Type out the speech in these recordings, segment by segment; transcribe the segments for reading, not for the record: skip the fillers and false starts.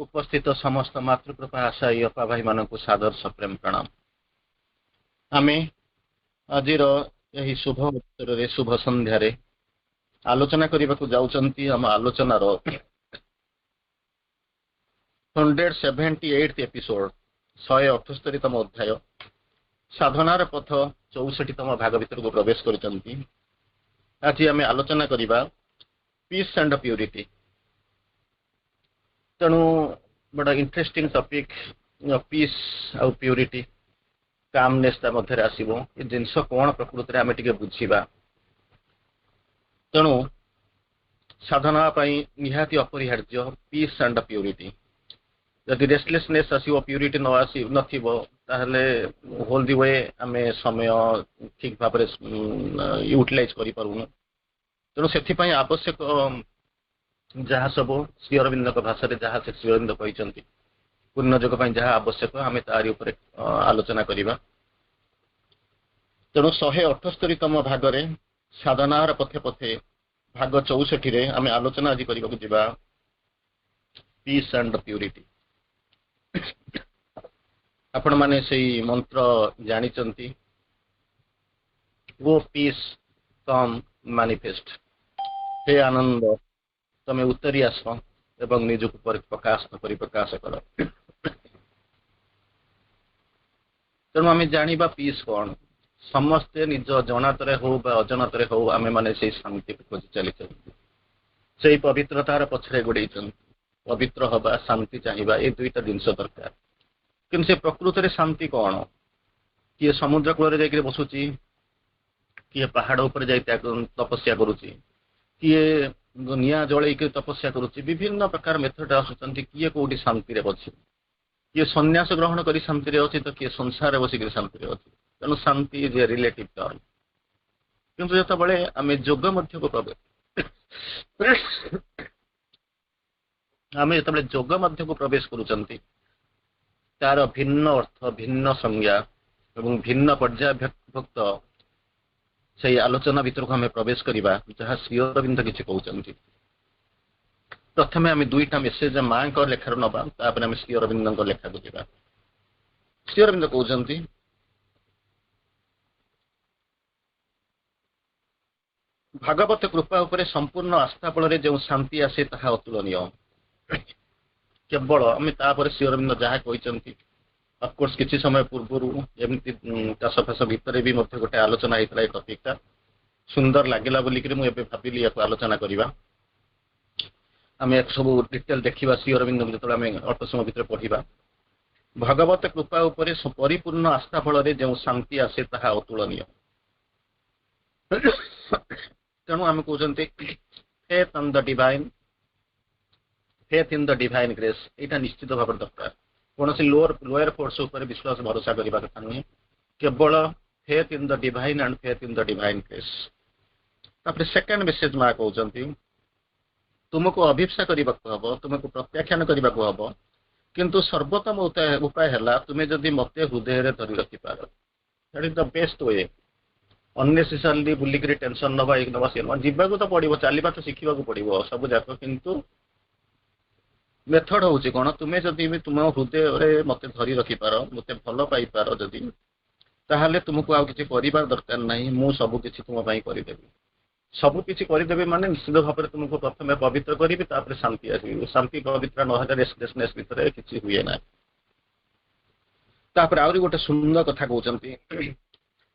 उपस्थित समस्त मातृकृपा आशायी अपा भाई मानक सादर सप्रेम प्रणाम। आमे आजिर यही शुभ अवसर शुभ संध्यारे आलोचना करने को जाउचंती। हम आलोचनार 178th एपिसोड 178तम अध्याय साधनार पथ 64तम भाग भीतर को प्रवेश करिसंती। आज आम आलोचना करिबा पीस एंड प्यूरिटी। तेणु बड़ा इंटरेस्टिंग टॉपिक पीस आउ प्यूरिटी कामनेस मध्य आसो ये जिनस कौन प्रकृति आम टे बुझा। तेणु साधना निहाती अपरिहार्य पीस एंड प्यूरिटी। जदि रेस्टलेसनेस आसो प्यूरिटी न आसी नले होल दि वे आम समय ठीक भाव यूटिलाइज करूँ। तेणु से आवश्यक जहाँ सब श्री अरविंद भाषा जहाँ से श्री अरविंद कहते पूर्ण जोग जहाँ आवश्यक आम तारी आलोचना करवा। तेणु 178तम भागरे साधनार पथे पथे भाग 64 आम आलोचना आज करने पीस एंड प्यूरिटी। आपण माने से मंत्र जानी वो पीस कम मैनिफेस्ट। हे आनंद तमें उत्तरी आस एवं निजक प्रकाश प्रकाश कर। तेणु आम जाना पीस कौन समस्ते निज जनातरे हो अजनतरे हो आम मैंने से शांति खोजी चली से पवित्रतार पछरे गोड़े पवित्र हवा शांति चाहिए ये दुईटा जिनस दरकार। कि से प्रकृति शांति कौन किए समुद्र कूल जाकर बसुची किए पहाड़ उपर जा तपस्या करुच्ची किए निया जल तपस्या करुच्ची विभिन्न प्रकार मेथड आसुच्च किए कौटी शांति अच्छी किए संन्यास ग्रहण कर शांति अच्छी तो किए संसार बसिक शांति अच्छी। तेणु शांति इज ए रिलेटिव टर्म। किंतु जिते आम जोग मध्य को आम जो जोग मध्य को प्रवेश करुँच तार भिन्न अर्थ भिन्न संज्ञा एवं भिन्न पर्यायभुक्त से आलोचना भीतर को आम प्रवेश करवा जहाँ श्री अरविंद किसी कहते। प्रथम आम दुईटा मेसेज माँ का लेखार नवा आम श्री अरविंद लेखा को जा। श्री अरविंद कहते भागवत कृपा उपरे संपूर्ण आस्था बल जो शांति आसे ताहा अतुलनीय। केवल आम तापर श्री अरविंद जहाँ कहते अफकोर्स किसी समय पूर्वर एमती चाषफास भितर भी गोटे आलोचना होता है टपिकटा सुंदर लगला बोलिक मुझे भाविली या आलोचना करवा। आम सब डिटेल देखा श्री अरविंद जो आम अल्प समय भितर पढ़ा भगवत कृपा उपरे परिपूर्ण आस्था फल जो शांति आसे ताहा अतुलनीय। तेणु आम कहते faith on the divine faith in the divine grace यहाँ निश्चित भाव दरकार। कौन सी लोअर फोर्स उपर विश्वास भरोसा करने कथा नुहे केवल faith in the divine and faith in the divine grace. तापर सेकंड मेसेज माँ कहते तुमको अभिप्सा करने को हम तुमको प्रत्याख्यान करने को हम किंतु सर्वोत्तम उपाय है तुम्हें जदि मत हृदय धरी रखिपार that is the best way. Unnecessarily बुलिक टेंशन नवा एक नवा सी जावाक तो पड़ो चलवा तो शिखा पड़ो सब जाक किंतु मेथड हूँ कौन तुम्हें जदि तुम हृदय मत धरी रखिपार मत भल पाइपार जदि ताहले तुमको आउ किसी परिवार दरकार नहीं मु सब किसी तुम करदेवी सब किसी करदेवी माने निश्चित भाव में तुमको प्रथम पवित्र करी शांति आस शांति पवित्र नहले रेस्टलेसनेस भीतर किसी हुए ना। तापर आउरी गोटे सुंदर कथा कहते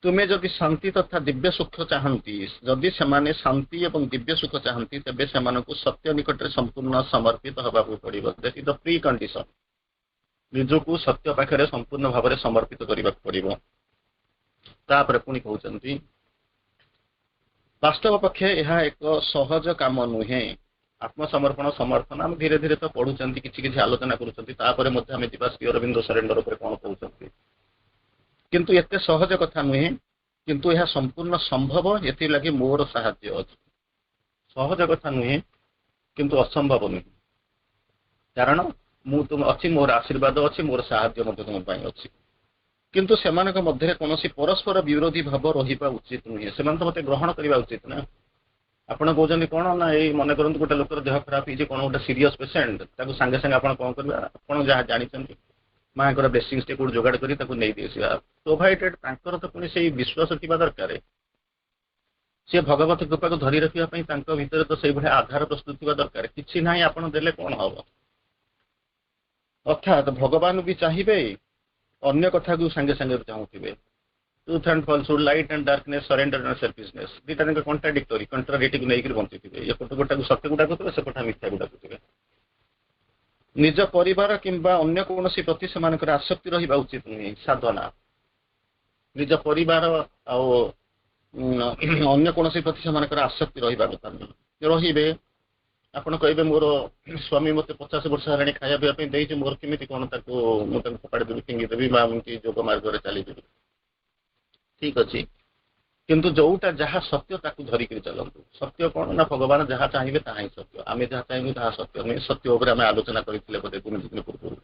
तुम्हें जदि शांति तथा दिव्य सुख चाहती जदि से शांति एवं दिव्य सुख चाहती तेबे से सत्य निकट में संपूर्ण समर्पित हवा पड़ो। That is the pre condition निजको सत्य पाखे संपूर्ण भाव में समर्पित करने पड़ो। तापर पुणी कहते वास्तव पक्षे यह एक सहज काम नुहे आत्मसमर्पण समर्थन आम धीरे धीरे तो पढ़ुं कि आलोचना करें श्री अरविंद सरेंडर उपर कौन कहते किंतु एते सहज कथा नुहे किंतु यह संपूर्ण संभव ये लगे मोर साहाय्य अच्छी सहज कथा नुहे किंतु असंभव नुहे कारण मु तुम अच्छी मोर आशीर्वाद अच्छी मोर साहाय्य तुम अच्छी किंतु से मध्य कौन परस्पर विरोधी भाव रहा उचित नुहे से मत ग्रहण करने उचित ना। ଆପଣ କହୁଛନ୍ତି କଣ ନା ଏଇ ମନେ କରନ୍ତୁ ଗୋଟେ ଲୋକର ଦେହ ଖରାପ ହେଇଛି, କଣ ଗୋଟେ ସିରିୟସ୍ ପେସେଣ୍ଟ, ତାକୁ ସାଙ୍ଗେ ସାଙ୍ଗେ ଆପଣ କଣ କରିବେ, ଆପଣ ଯାହା ଜାଣିଛନ୍ତି ମାଙ୍କର ବ୍ଲେସିଂସ୍ ଟେ କୋଉଠି ଯୋଗାଡ଼ କରି ତାକୁ ନେଇ ଆସିବା ପ୍ରୋଭାଇଡେଡ୍, ତାଙ୍କର ତ ପୁଣି ସେଇ ବିଶ୍ୱାସ ଥିବା ଦରକାର, ସେ ଭଗବତ କୃପାକୁ ଧରି ରଖିବା ପାଇଁ ତାଙ୍କ ଭିତରେ ତ ସେଇଭଳିଆ ଆଧାର ପ୍ରସ୍ତୁତ ଥିବା ଦରକାର। କିଛି ନାହିଁ ଆପଣ ଦେଲେ କଣ ହବ। ଅର୍ଥାତ୍ ଭଗବାନ ବି ଚାହିଁବେ, ଅନ୍ୟ କଥାକୁ ସାଙ୍ଗେ ସାଙ୍ଗେ ଚାହୁଁଥିବେ। Truth and falsehood, light and darkness, surrender and selfishness, ଦିଟା ଯାକ କଣ୍ଟ୍ରାଡିକ୍ଟୋରି, କଣ୍ଟ୍ରାଡିକ୍ଟକୁ ନେଇକି ବଞ୍ଚିଥିବେ। ଏପଟ ଗୋଟାକୁ ସତ୍ୟକୁ ଡାକୁଥିବେ, ସେପଟ ମିଥ୍ୟାକୁ ଡାକୁଥିବେ। ନିଜ ପରିବାର କିମ୍ବା ଅନ୍ୟ କୌଣସି ପ୍ରତି ସେମାନଙ୍କର ଆସକ୍ତି ରହିବା ଉଚିତ ନୁହେଁ। ସାଧନା ନିଜ ପରିବାର ଆଉ ଅନ୍ୟ କୌଣସି ପ୍ରତି ସେମାନଙ୍କର ଆସକ୍ତି ରହିବା କଥା ନୁହେଁ। ରହିବେ, ଆପଣ କହିବେ ମୋର ସ୍ୱାମୀ ମୋତେ 50 ବର୍ଷ ହେଲାଣି ଖାଇବା ପିଇବା ପାଇଁ ଦେଇଛି, ମୋର କେମିତି କଣ ତାକୁ ମୁଁ ତାକୁ ଫୋପାଡ଼ି ଦେବି, ଫିଙ୍ଗି ଦେବି ବା ଏମିତି ଯୋଗ ମାର୍ଗରେ ଚାଲିଯିବି। ଠିକ ଅଛି, କିନ୍ତୁ ଯୋଉଟା ଯାହା ସତ୍ୟ ତାକୁ ଧରିକିରି ଚାଲନ୍ତୁ। ସତ୍ୟ କଣ ନା ଭଗବାନ ଯାହା ଚାହିଁବେ ତାହା ହିଁ ସତ୍ୟ, ଆମେ ଯାହା ଚାହିଁବୁ ତାହା ସତ୍ୟ ନୁହେଁ। ସତ୍ୟ ଉପରେ ଆମେ ଆଲୋଚନା କରିଥିଲେ ବୋଧେ 2 ଦିନ ପୂର୍ବରୁ।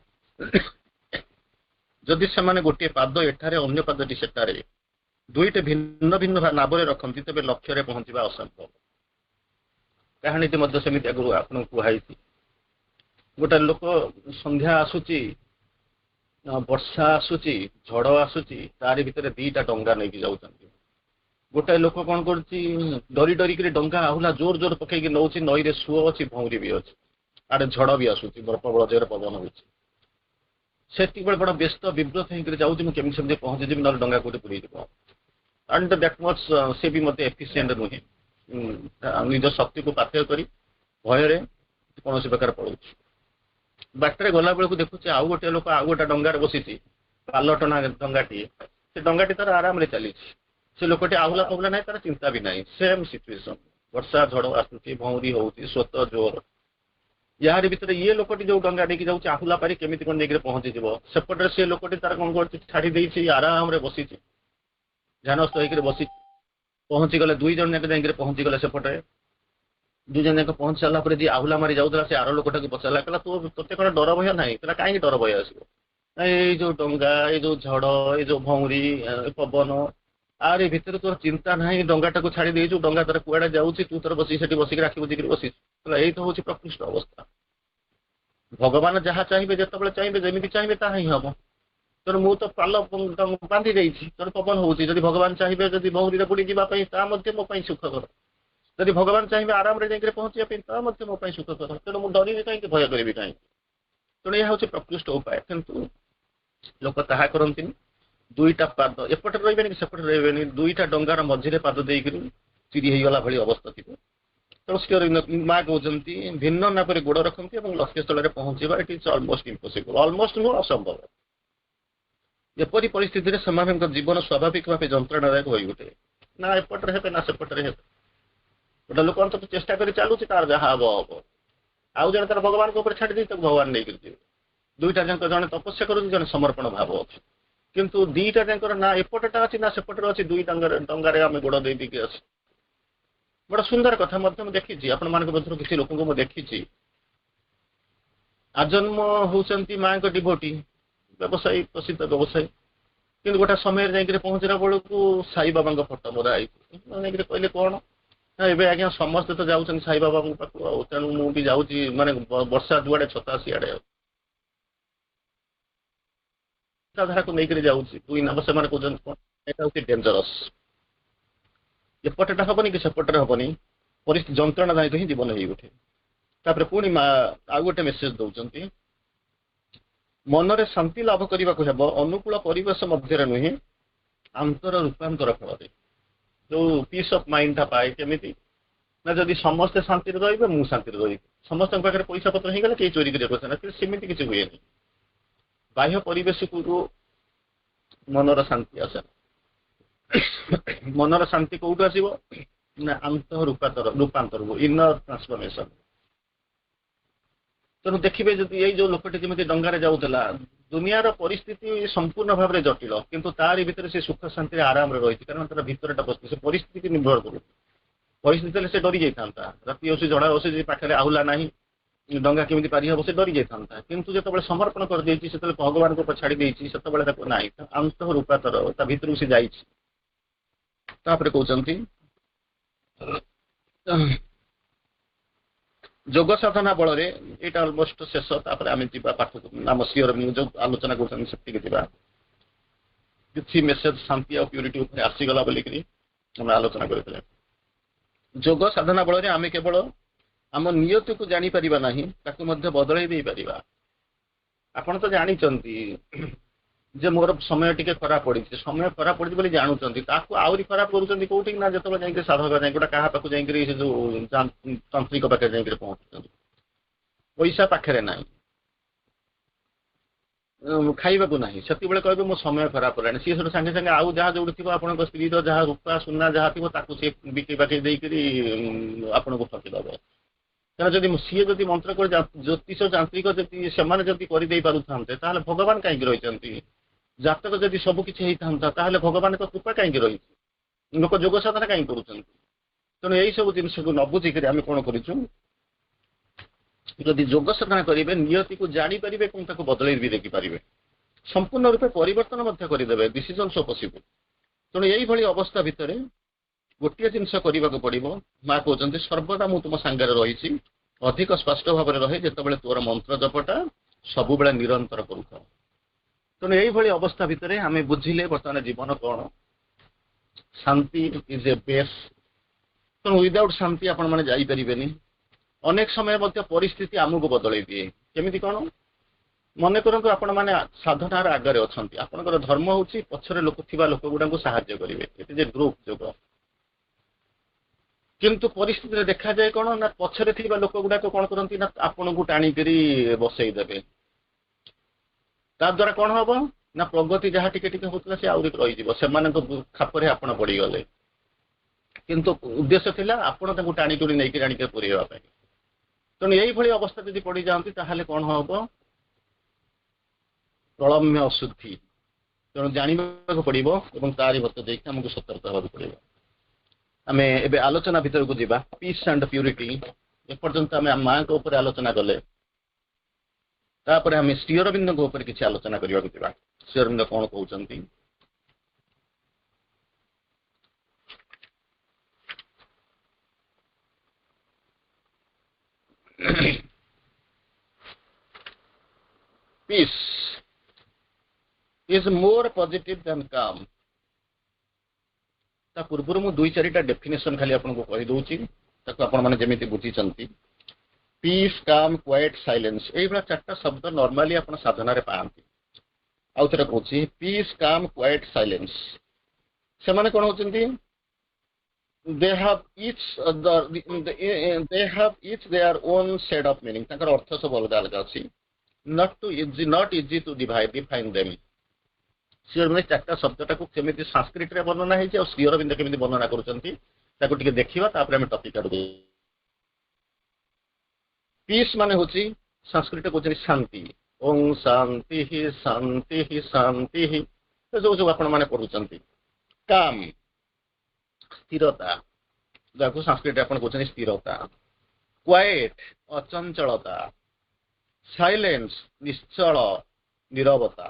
ଯଦି ସେମାନେ ଗୋଟିଏ ପାଦ ଏଠାରେ ଅନ୍ୟ ପାଦଟି ସେଠାରେ ଦୁଇଟି ଭିନ୍ନ ଭିନ୍ନ ନାବରେ ରଖନ୍ତି, ତେବେ ଲକ୍ଷ୍ୟରେ ପହଞ୍ଚିବା ଅସମ୍ଭବ। କାହାଣୀଟି ମଧ୍ୟ ସେମିତି ଆଗରୁ ଆପଣଙ୍କୁ କୁହାଯାଇଛି। ଗୋଟେ ଲୋକ ସନ୍ଧ୍ୟା ଆସୁଛି, ବର୍ଷା ଆସୁଛି, ଝଡ଼ ଆସୁଛି, ତାରି ଭିତରେ ଦିଟା ଡଙ୍ଗା ନେଇକି ଯାଉଛନ୍ତି। ଗୋଟାଏ ଲୋକ କଣ କରୁଛି, ଡରି ଡରିକିରି ଡଙ୍ଗା ଆହୁଲା ଜୋର ଜୋର ପକେଇକି ନଉଛି, ନଈରେ ସୁଅ ଅଛି, ଭଉଁରୀ ବି ଅଛି, ଆଡେ ଝଡ଼ ବି ଆସୁଛି, ପ୍ରବଳ ଜୋରରେ ପବନ ହଉଛି। ସେତିକିବେଳେ ବଡ଼ ବ୍ୟସ୍ତ ବିବ୍ରତ ହେଇକିରି ଯାଉଛି, ମୁଁ କେମିତି ସେମିତି ପହଞ୍ଚିଯିବି, ନହେଲେ ଡଙ୍ଗା କୋଉଠି ବୁଡ଼ିଯିବ। ଆଣ୍ଡ ଦ୍ୟାଟ୍ ମଚ୍ ସେ ବି ମୋତେ ଏଫିସିଏଣ୍ଟ ନୁହେଁ, ନିଜ ଶକ୍ତିକୁ ପାଥେୟ କରି ଭୟରେ କୌଣସି ପ୍ରକାର ପଳଉଛି। ବାଟରେ ଗଲା ବେଳକୁ ଦେଖୁଛି ଆଉ ଗୋଟେ ଲୋକ ଆଉ ଗୋଟେ ଡଙ୍ଗାରେ ବସିଛି, ପାଲଟଣା ଡଙ୍ଗାଟିଏ। ସେ ଡଙ୍ଗାଟି ତାର ଆରାମରେ ଚାଲିଛି, ସେ ଲୋକଟି ଆହୁଲା ପାହୁଲା ନାହିଁ, ତାର ଚିନ୍ତା ବି ନାହିଁ। ସେମ୍ ସିଚୁଏସନ, ବର୍ଷା ଝଡ଼ ଆସୁଛି, ଭଉଁରୀ ହଉଛି, ସ୍ରୋତ ଜୋର। ୟାରି ଭିତରେ ଇଏ ଲୋକଟି ଯୋଉ ଡଙ୍ଗା ନେଇକି ଯାଉଛି ଆହୁଲା ପାରି କେମିତି କଣ ନେଇକି ପହଞ୍ଚିଯିବ। ସେପଟରେ ସେ ଲୋକଟି ତାର କଣ କରୁଛି, ଛାଡି ଦେଇଛି, ଆରାମରେ ବସିଛି, ଧ୍ୟାନସ୍ଥ ହେଇକିରି ବସିଛି। ପହଞ୍ଚିଗଲେ, 2 ଜଣ ଯାକ ଯାଇକିରି ପହଞ୍ଚିଗଲେ ସେପଟେ। 2 ଜଣ ଯାକ ପହଞ୍ଚି ସାରିଲା ପରେ ଯିଏ ଆହୁଲା ମାରି ଯାଉଥିଲା ସେ ଆର ଲୋକଟାକୁ ପଚାରିଲା, କହିଲା ତୋତେ କଣ ଡର ଭୟ ନାହିଁ? କହିଲା କାହିଁକି ଡର ଭୟ ଆସିବ, ଏଇ ଯୋଉ ଡଙ୍ଗା, ଏଇ ଯୋଉ ଝଡ଼, ଏଇ ଯୋଉ ଭଉଁରୀ, ପବନ, ଆରେ ଭିତରେ ତୋର ଚିନ୍ତା ନାହିଁ, ଡଙ୍ଗାଟାକୁ ଛାଡି ଦେଇଛୁ, ଡଙ୍ଗା ତୋର କୁଆଡେ ଯାଉଛି, ତୁ ତୋର ବସିକି ସେଠି ବସିକି ରାଖି ବୁଝିକିରି ବସିଛୁ। ଏଇ ତ ହଉଛି ପ୍ରକୃଷ୍ଟ ଅବସ୍ଥା। ଭଗବାନ ଯାହା ଚାହିଁବେ, ଯେତେବେଳେ ଚାହିଁବେ, ଯେମିତି ଚାହିଁବେ ତାହା ହିଁ ହବ। ତେଣୁ ମୁଁ ତ ପାଲ ବାନ୍ଧି ଦେଇଛି, ତେଣୁ ପବନ ହଉଛି। ଯଦି ଭଗବାନ ଚାହିଁବେ ଯଦି ଭଉଁରୀରେ ବୁଡି ଯିବା ପାଇଁ, ତାହା ମଧ୍ୟ ମୋ ପାଇଁ ସୁଖକର। ଯଦି ଭଗବାନ ଚାହିଁବେ ଆରାମରେ ଯାଇକି ପହଞ୍ଚିବା ପାଇଁ, ତାହା ମଧ୍ୟ ମୋ ପାଇଁ ସୁଖକର। ତେଣୁ ମୁଁ ଡରିବି କାହିଁକି, ଭୟ କରିବି କାହିଁକି? ତେଣୁ ଏହା ହେଉଛି ପ୍ରକୃଷ୍ଟ ଉପାୟ। କିନ୍ତୁ ଲୋକ ତାହା କରନ୍ତିନି। ଦୁଇଟା ପାଦ ଏପଟରେ ରହିବେନି କି ସେପଟରେ ରହିବେନି, ଦୁଇଟା ଡଙ୍ଗାର ମଝିରେ ପାଦ ଦେଇକିରି ଚିରି ହେଇଗଲା ଭଳି ଅବସ୍ଥା ଥିବ। ତେଣୁ ମା କହୁଛନ୍ତି ଭିନ୍ନ ନାପରେ ଗୋଡ଼ ରଖନ୍ତି ଏବଂ ଲକ୍ଷ୍ୟସ୍ଥଳରେ ପହଞ୍ଚିବା it is almost impossible. Almost ନୁହଁ, ଅସମ୍ଭବ। ଏପରି ପରିସ୍ଥିତିରେ ସେମାନଙ୍କ ଜୀବନ ସ୍ୱାଭାବିକ ଭାବେ ଯନ୍ତ୍ରଣାଦାୟକ ହୋଇ ଉଠେ। ନା ଏପଟରେ ହେବେ ନା ସେପଟରେ ହେବେ। ଗୋଟେ ଲୋକ ଅନ୍ତତଃ ଚେଷ୍ଟା କରି ଚାଲୁଛି, ତାର ଯାହା ହବ ହବ। ଆଉ ଜଣେ ତାର ଭଗବାନଙ୍କ ଉପରେ ଛାଡ଼ି ଦେଇ ତାକୁ ଭଗବାନ ନେଇକରି ଯିବେ। ଦୁଇଟା ଯାକ, ଜଣେ ତପସ୍ୟା କରୁଛି, ଜଣେ ସମର୍ପଣ ଭାବ ଅଛି। କିନ୍ତୁ ଦିଟା ଯାକର ନା ଏପଟଟା ଅଛି ନା ସେପଟରେ ଅଛି, ଦୁଇ ଡଙ୍ଗାରେ ଆମେ ଗୋଡ଼ ଦେଇ ଦେଇକି ଆସୁ। ବଡ଼ ସୁନ୍ଦର କଥା ମଧ୍ୟ ମୁଁ ଦେଖିଛି, ଆପଣମାନଙ୍କ ମଧ୍ୟରୁ କିଛି ଲୋକଙ୍କୁ ମୁଁ ଦେଖିଛି, ଆଜନ୍ମ ହଉଛନ୍ତି ମାଙ୍କ ଡିଭୋଟି, ବ୍ୟବସାୟୀ, ପ୍ରସିଦ୍ଧ ବ୍ୟବସାୟୀ, କିନ୍ତୁ ଗୋଟେ ସମୟରେ ଯାଇକିରି ପହଞ୍ଚିଲା ବେଳକୁ ସାଇବାବାଙ୍କ ଫଟୋ ମରା ହେଇଛି। ଯାଇକିରି କହିଲେ କଣ ନା ଏବେ ଆଜ୍ଞା ସମସ୍ତେ ତ ଯାଉଛନ୍ତି ସାଇବାବାଙ୍କ ପାଖକୁ, ଆଉ ତେଣୁ ମୁଁ ବି ଯାଉଛି, ମାନେ ବର୍ଷା ଯୁଆଡେ ଛତା ସିଆଡେ ଧାରାକୁ ନେଇକରି ଯାଉଛି। 2 ନମ୍ବର ସେମାନେ କହୁଛନ୍ତି କଣ, ଏଟା ହଉଛି ଡେଞ୍ଜରସ୍। ଏପଟଟା ହବନି କି ସେପଟରେ ହବନି, ପରିସ୍ଥିତି ଯନ୍ତ୍ରଣାଦାୟକ ହିଁ ଜୀବନ ହେଇ ଉଠେ। ତାପରେ ପୁଣି ମା ଆଉ ଗୋଟେ ମେସେଜ ଦଉଛନ୍ତି, ମନରେ ଶାନ୍ତି ଲାଭ କରିବାକୁ ହେବ ଅନୁକୂଳ ପରିବେଶ ମଧ୍ୟରେ ନୁହେଁ, ଆନ୍ତର ରୂପାନ୍ତର ଫଳରେ। ଯୋଉ ପିସ୍ ଅଫ୍ ମାଇଣ୍ଡଟା ପାଏ କେମିତି ନା, ଯଦି ସମସ୍ତେ ଶାନ୍ତିରେ ରହିବେ ମୁଁ ଶାନ୍ତିରେ ରହିବି। ସମସ୍ତଙ୍କ ପାଖରେ ପଇସା ପତ୍ର ହେଇଗଲେ କେହି ଚୋରି କରିବାକୁ ଚାହେଁ ନା, ସେମିତି କିଛି ହୁଏନି। ବାହ୍ୟ ପରିବେଶକୁ ମନର ଶାନ୍ତି ଆସେ। ମନର ଶାନ୍ତି କୋଉଠୁ ଆସିବ ନା, ଆନ୍ତଃ ରୂପାନ୍ତରକୁ, ଇନର ଟ୍ରାନ୍ସଫର୍ମେସନ। ତେଣୁ ଦେଖିବେ, ଯଦି ଏଇ ଯୋଉ ଲୋକଟି ଯେମିତି ଡଙ୍ଗାରେ ଯାଉଥିଲା, ଦୁନିଆର ପରିସ୍ଥିତି ସମ୍ପୂର୍ଣ୍ଣ ଭାବରେ ଜଟିଳ, କିନ୍ତୁ ତାରି ଭିତରେ ସେ ସୁଖ ଶାନ୍ତିରେ ଆରାମରେ ରହିଛି, କାରଣ ତାର ଭିତରଟା ବସିଛି। ସେ ପରିସ୍ଥିତି ନିର୍ଭର କରୁଛି। ପରିସ୍ଥିତି ହେଲେ ସେ ଡରି ଯାଇଥାନ୍ତା, ରାତି ଆସୁଛି, ଝଡ଼ ଆସୁଛି, ପାଖରେ ଆହୁଲା ନାହିଁ, ଡଙ୍ଗା କେମିତି ପାରି ହବ, ସେ ଡରି ଯାଇଥାନ୍ତା। କିନ୍ତୁ ଯେତେବେଳେ ସମର୍ପଣ କରିଦେଇଛି, ସେତେବେଳେ ଭଗବାନଙ୍କ ଉପରେ ଛାଡି ଦେଇଛି, ସେତେବେଳେ ତାକୁ ନାହିଁ, ଆନ୍ତଃ ରୂପାନ୍ତର, ତା ଭିତରକୁ ସେ ଯାଇଛି। ତାପରେ କହୁଛନ୍ତି ଯୋଗ ସାଧନା ବଳରେ ଏଇଟା ଅଲମୋଷ୍ଟ ଶେଷ, ତାପରେ ଆମେ ଯିବା ପାଠକୁ ଆମ ସିଓର ଯୋଉ ଆଲୋଚନା କରୁଛନ୍ତି ସେତିକି ଯିବା। କିଛି ମେସେଜ ଶାନ୍ତି ଆଉ ପ୍ୟୁରିଟି ଉପରେ ଆସିଗଲା ବୋଲିକିରି ଆମେ ଆଲୋଚନା କରିଥିଲେ। ଯୋଗ ସାଧନା ବଳରେ ଆମେ କେବଳ ଆମ ନିୟତିକୁ ଜାଣିପାରିବା ନାହିଁ, ତାକୁ ମଧ୍ୟ ବଦଳେଇ ଦେଇପାରିବା। ଆପଣ ତ ଜାଣିଛନ୍ତି ଯେ ମୋର ସମୟ ଟିକେ ଖରାପ ପଡିଛି, ସମୟ ଖରାପ ପଡିଛି ବୋଲି ଜାଣୁଛନ୍ତି, ତାକୁ ଆହୁରି ଖରାପ କରୁଛନ୍ତି କୋଉଠି ନା ଯେତେବେଳେ ଯାଇକି ସାଧକ ଯାଇକି ଗୋଟେ କାହା ପାଖକୁ ଯାଇକରି ସେ ଯୋଉ ତାନ୍ତ୍ରିକ ପାଖରେ ଯାଇକରି ପହଞ୍ଚୁଛନ୍ତି। ପଇସା ପାଖରେ ନାହିଁ, ଖାଇବାକୁ ନାହିଁ, ସେତେବେଳେ କହିବେ ମୋ ସମୟ ଖରାପ ହେଲାଣି। ସିଏ ସେଠୁ ସାଙ୍ଗେ ସାଙ୍ଗେ ଆଉ ଯାହା ଯୋଉଠି ଥିବ ଆପଣଙ୍କ ସ୍ତ୍ରୀର ଯାହା ରୂପା ସୁନା ଯାହା ଥିବ ତାକୁ ସିଏ ବିକି ବାକି ଦେଇକରି ଆପଣଙ୍କୁ ଠକିଦବ। କାରଣ ଯଦି ସିଏ ଯଦି ମନ୍ତ୍ର କରି ଜ୍ୟୋତିଷ ଯାନ୍ତ୍ରିକ ଯଦି ସେମାନେ ଯଦି କରିଦେଇ ପାରୁଥାନ୍ତେ ତାହେଲେ ଭଗବାନ କାହିଁକି ରହିଛନ୍ତି? ଜାତକ ଯଦି ସବୁ କିଛି ହେଇଥାନ୍ତା ତାହେଲେ ଭଗବାନଙ୍କ କୃପା କାହିଁକି ରହିଛି? ଲୋକ ଯୋଗ ସାଧନା କାହିଁକି କରୁଛନ୍ତି? ତେଣୁ ଏଇ ସବୁ ଜିନିଷକୁ ନ ବୁଝିକରି ଆମେ କଣ କରିଛୁ, ଯଦି ଯୋଗ ସାଧନା କରିବେ ନିୟତିକୁ ଜାଣିପାରିବେ ଏବଂ ତାକୁ ବଦଳେଇ ବି ଦେଖିପାରିବେ, ସମ୍ପୂର୍ଣ୍ଣ ରୂପେ ପରିବର୍ତ୍ତନ ମଧ୍ୟ କରିଦେବେ। This is also possible. ତେଣୁ ଏଇଭଳି ଅବସ୍ଥା ଭିତରେ ଗୋଟିଏ ଜିନିଷ କରିବାକୁ ପଡିବ। ମା କହୁଛନ୍ତି ସର୍ବଦା ମୁଁ ତୁମ ସାଙ୍ଗରେ ରହିଛି, ଅଧିକ ସ୍ପଷ୍ଟ ଭାବରେ ରହେ ଯେତେବେଳେ ତୋର ମନ୍ତ୍ର ଜପଟା ସବୁବେଳେ ନିରନ୍ତର କରୁଥାଉ। ତେଣୁ ଏଇଭଳି ଅବସ୍ଥା ଭିତରେ ଆମେ ବୁଝିଲେ ବର୍ତ୍ତମାନ ଜୀବନ କଣ, ଶାନ୍ତି ଇଜ ଏ ବେସ୍। ତେଣୁ ୱିଦାଉଟ୍ ଶାନ୍ତି ଆପଣ ମାନେ ଯାଇପାରିବେନି। ଅନେକ ସମୟ ମଧ୍ୟ ପରିସ୍ଥିତି ଆମକୁ ବଦଳେଇ ଦିଏ। କେମିତି କଣ? ମନେ କରନ୍ତୁ ଆପଣ ମାନେ ସାଧନାର ଆଗରେ ଅଛନ୍ତି, ଆପଣଙ୍କର ଧର୍ମ ହଉଛି ପଛରେ ଥିବା ଲୋକ ଗୁଡାକୁ ସାହାଯ୍ୟ କରିବେ, ଏଠି ଯେ ଗ୍ରୁପ ଯୋଗ। କିନ୍ତୁ ପରିସ୍ଥିତିରେ ଦେଖାଯାଏ କଣ ନା ପଛରେ ଥିବା ଲୋକ ଗୁଡାକ କଣ କରନ୍ତି ନା ଆପଣଙ୍କୁ ଟାଣିକରି ବସେଇ ଦେବେ। ତା ଦ୍ୱାରା କଣ ହବ ନା ପ୍ରଗତି ଯାହା ଟିକେ ଟିକେ ହଉଥିଲା ସେ ଆହୁରି ରହିଯିବ, ସେମାନଙ୍କ ଖାପରେ ଆପଣ ପଡିଗଲେ। କିନ୍ତୁ ଉଦ୍ଦେଶ୍ୟ ଥିଲା ଆପଣ ତାଙ୍କୁ ଟାଣିକରି ନେଇକି ପୁରେଇବା ପାଇଁ। ତେଣୁ ଏଇଭଳି ଅବସ୍ଥା ଯଦି ପଡିଯାଆନ୍ତି ତାହେଲେ କଣ ହବ, ପ୍ରଳମ୍ୟ ଅଶୁଦ୍ଧି। ତେଣୁ ଜାଣିବାକୁ ପଡିବ ଏବଂ ତାରି ମତ ଦେଇକି ଆମକୁ ସତର୍କ ହେବାକୁ ପଡିବ। ଆମେ ଏବେ ଆଲୋଚନା ଭିତରକୁ ଯିବା। ପିସ୍ ଆଣ୍ଡ ପ୍ୟୁରିଟି ଏପର୍ଯ୍ୟନ୍ତ ଆମେ ମାଙ୍କ ଉପରେ ଆଲୋଚନା କଲେ, ତାପରେ ଆମେ ଶ୍ରୀ ଅରବିନ୍ଦଙ୍କ ଉପରେ କିଛି ଆଲୋଚନା କରିବାକୁ ଯିବା। ଶ୍ରୀ ଅରବିନ୍ଦ କଣ କହୁଛନ୍ତି? Peace is more positive than calm. ତା ପୂର୍ବରୁ ମୁଁ 2-4ଟା ଡେଫିନେସନ ଖାଲି ଆପଣଙ୍କୁ କହିଦଉଛି, ତାକୁ ଆପଣ ମାନେ ଯେମିତି ବୁଝିଛନ୍ତି। ପିସ୍, କାମ୍, କ୍ୱାଇଟ୍, ସାଇଲେନ୍ସ, ଏଇଭଳିଆ 4ଟା ଶବ୍ଦ ନର୍ମାଲି ଆପଣ ସାଧନାରେ ପାଆନ୍ତି। ଆଉ ଥରେ କହୁଛି, ପିସ୍, କାମ୍, କ୍ୱାଇଟ୍, ସାଇଲେନ୍ସ। ସେମାନେ କଣ ହଉଛନ୍ତି? they have each their own set of meaning. ତାଙ୍କର ଅର୍ଥ ସବୁ ଅଲଗା ଅଲଗା ଅଛି। not easy to define them. Shri Arvind 4ଟା ଶବ୍ଦଟାକୁ କେମିତି ସାଂସ୍କ୍ରିଟରେ ବର୍ଣ୍ଣନା ହେଇଛି ଆଉ ଶ୍ରୀ ଅରବିନ୍ଦ କେମିତି ବର୍ଣ୍ଣନା କରୁଛନ୍ତି ତାକୁ ଟିକେ ଦେଖିବା, ତାପରେ ଆମେ ଟପିକ ଆଡକୁ। ପିସ୍ ମାନେ ହଉଛି ସଂସ୍କୃତ କହୁଛନ୍ତି ଶାନ୍ତି। ଓଂ ଶାନ୍ତି ହି ଶାନ୍ତି ହି ଶାନ୍ତି ହି, ଯୋଉ ଆପଣ ମାନେ ପଢୁଛନ୍ତି। କାମ୍ ସ୍ଥିରତା, ଯାହାକୁ ସଂସ୍କୃତରେ ଆପଣ କହୁଛନ୍ତି ସ୍ଥିରତା। କ୍ୱାଏଟ୍ ଅଚଞ୍ଚଳତା। ସାଇଲେନ୍ସ ନିଶ୍ଚଳ ନିରବତା।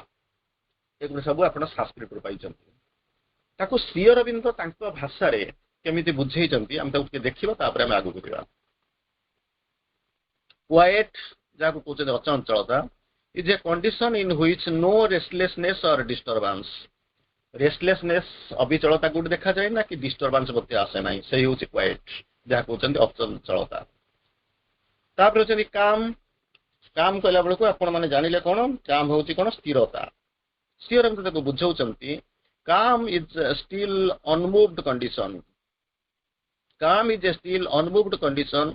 ଏଗୁলো ସବୁ ଆପଣ ସଂସ୍କୃତରୁ ପାଇଛନ୍ତି। ତାକୁ ଶ୍ରୀ ଅରବିନ୍ଦ ତାଙ୍କ ଭାଷାରେ କେମିତି ବୁଝେଇଛନ୍ତି ଆମେ ତାକୁ ଟିକେ ଦେଖିବା, ତାପରେ ଆମେ ଆଗକୁ ଯିବା। କ୍ୱାଏଟ୍ ଯାହାକୁ କହୁଛନ୍ତି ଅଚଞ୍ଚଳତା, is a condition in which no restlessness or disturbance. ରେଷ୍ଟଲେସନେସ୍ ଅବିଚଳତା କୋଉଠି ଦେଖାଯାଏ ନା କି ଡିଷ୍ଟର୍ବାନ୍ସ ମଧ୍ୟ ଆସେ ନାହିଁ, ସେଇ ହଉଛି କ୍ୱାଏଟ୍, ଯାହା କହୁଛନ୍ତି ଅଚଞ୍ଚଳତା। ତାପରେ ହଉଛନ୍ତି କାମ୍। କାମ୍ କହିଲା ବେଳକୁ ଆପଣ ମାନେ ଜାଣିଲେ କଣ, କାମ୍ ହଉଛି କଣ ସ୍ଥିରତା। ଶ୍ରୀ ଅରବିନ୍ଦ ତାକୁ ବୁଝାଉଛନ୍ତି calm is still unmoved condition. Calm is a still unmoved condition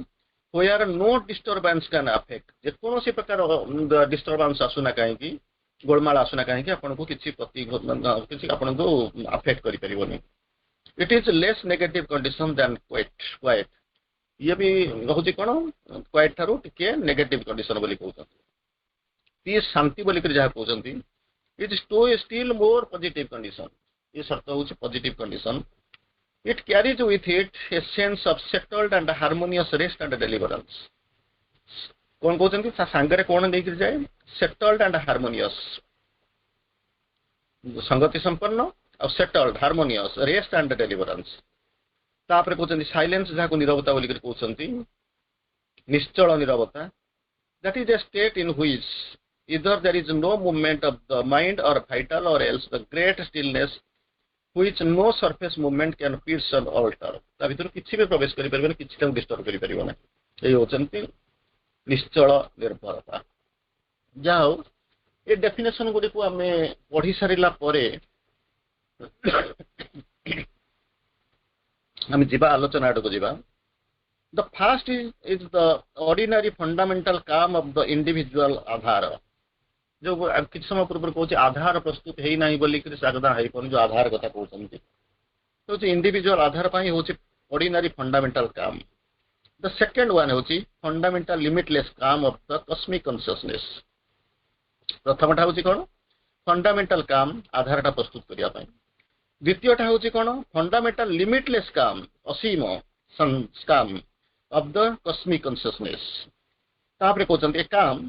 where no disturbance can affect. ଯେକୌଣସି ପ୍ରକାର ଡିଷ୍ଟର୍ବାନ୍ସ ଆସୁନା କାହିଁକି, ଗୋଳମାଳ ଆସୁନା କାହିଁକି ଆପଣଙ୍କୁ କିଛି ଆପଣଙ୍କୁ ଆଫେକ୍ଟ କରିପାରିବନି। It is less negative condition than quiet. ଇଏ ବି ରହୁଛି କଣ, କ୍ୱାଇଟ୍ ଠାରୁ ଟିକେ ନେଗେଟିଭ କଣ୍ଡିସନ ବୋଲି କହୁଛନ୍ତି। ପିସ୍ ଶାନ୍ତି ବୋଲିକରି ଯାହା କହୁଛନ୍ତି, ଇଟ୍ ଷ୍ଟିଲ୍ ମୋର ପଜିଟିଭ କଣ୍ଡିସନ। ଏ ସର୍ତ୍ତ ହଉଛି positive condition. It carries with it a sense of settled and harmonious rest and deliverance. କଣ କହୁଛନ୍ତି, ତା ସାଙ୍ଗରେ କଣ ନେଇକି ଯାଏ, settled and harmonious, ସଂଗତି ସମ୍ପନ୍ନ ଆଉ settled harmonious, rest and deliverance। तापर कहते साइलेंस जहाँ को नीरवता बोलिक कहते निश्चल नीरवता that is a state in which either there is no movement of the mind or vital or else the great stillness which no surface movement can pierce or alter ता भीतर किछि भी प्रवेश करि परबे किछि तक डिस्टर्ब करि परिबो ना एई होचंती निश्चल निर्भरता जाओ ए डेफिनेशन गुडी को हमें पढ़ी सारिला परे हम जीवा आलोचना आडको जीवा the first is the ordinary fundamental calm of the individual आधार जो किछ समय पूर्व कहूँ आधार प्रस्तुत है ना बोलिक सागदा है जो आधार कथा कहते तो इंडिविजुअल आधार पर हूँ ऑर्डिनरी फंडामेंटल काम द सेकंड वन हूँ फंडामेंटल लिमिटलेस काम ऑफ द कॉस्मिक कॉन्शियसनेस प्रथमटा हूँ कौन फंडामेंटल काम आधारटा प्रस्तुत करने द्वितीयटा हूँ कौन फंडामेंटल लिमिटलेस काम असीम काम ऑफ द कॉस्मिक कॉन्शियसनेस तापर कहते काम